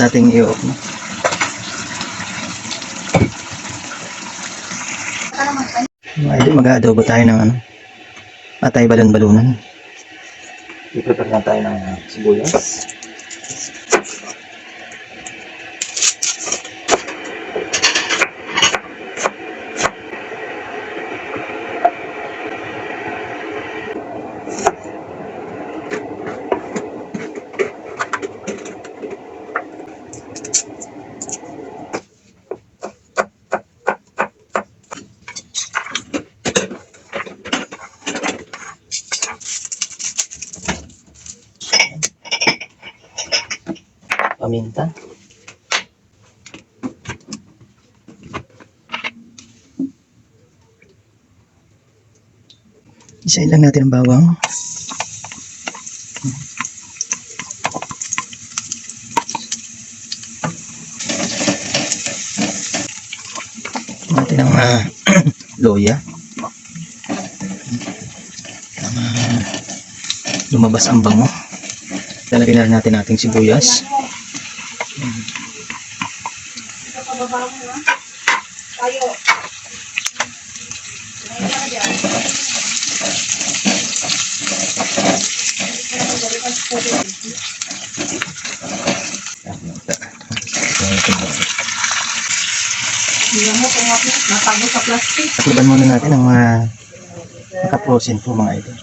nating i-off, no? Mga idol, mag-aadobo tayo ng ano, atay balon-balunan. I-prepare na tayo ng sibuyas. Paminta. Isahin lang natin ang bawang. Natin ang loya. Lumabas ang bango. Lalagyan na rin natin ating sibuyas. Takliban muna natin ang naka-frozen po mga idol.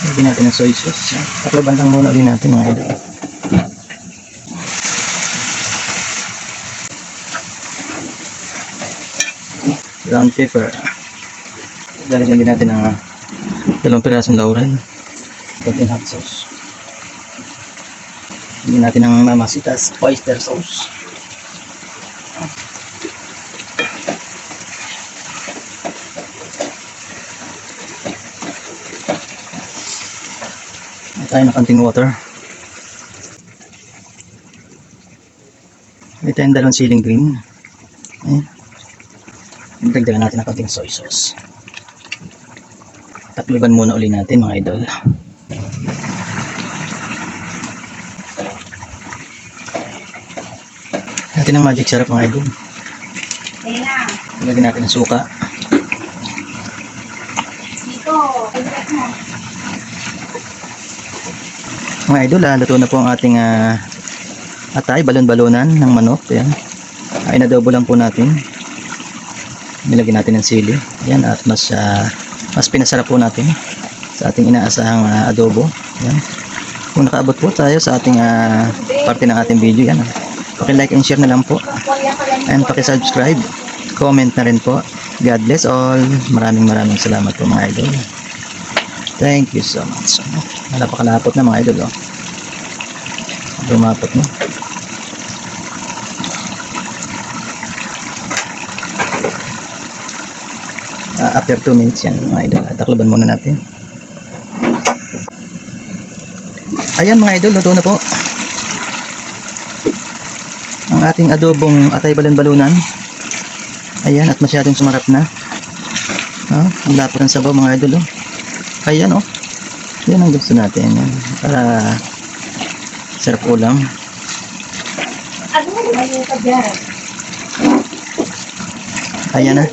Lagyan natin ng soy sauce. Takliban lang muna ulit natin mga idol. Ground pepper. Lalagyan din natin ng 2 pirasong laurel. Konting hot sauce. Lagyan natin ng Mamacita's oyster sauce. Tayo ng konting water. May tayong 2 siling green. Ayan. Dagdagan natin ng konting soy sauce. Takliban muna uli natin mga idol. Natin ang magic sarap mga idol. Lagyan natin ng suka. Mga idol, luto na po ang ating atay, balon-balunan ng manok. Ayan. Ay nadobo lang po natin. Nilagyan natin ng sili. Ayan, at mas pinasarap po natin sa ating inaasahang adobo. Ayan. Kung nakaabot po tayo sa ating parte ng ating video, yan. Paki-like and share na lang po. And paki-subscribe. Comment na rin po. God bless all. Maraming salamat po mga idol. Thank you so much. Napakalapot na mga idol. Lumapot na. After 2 minutes yan mga idol. Takloban muna natin. Ayan mga idol, luto na po ang ating adobong atay balon-balunan. Ayan, at masyadong sumarap na. Ang lapot ng sabaw mga idol. Ayan yan ang gusto natin. Yan. Para sarap ulam. Ayan na.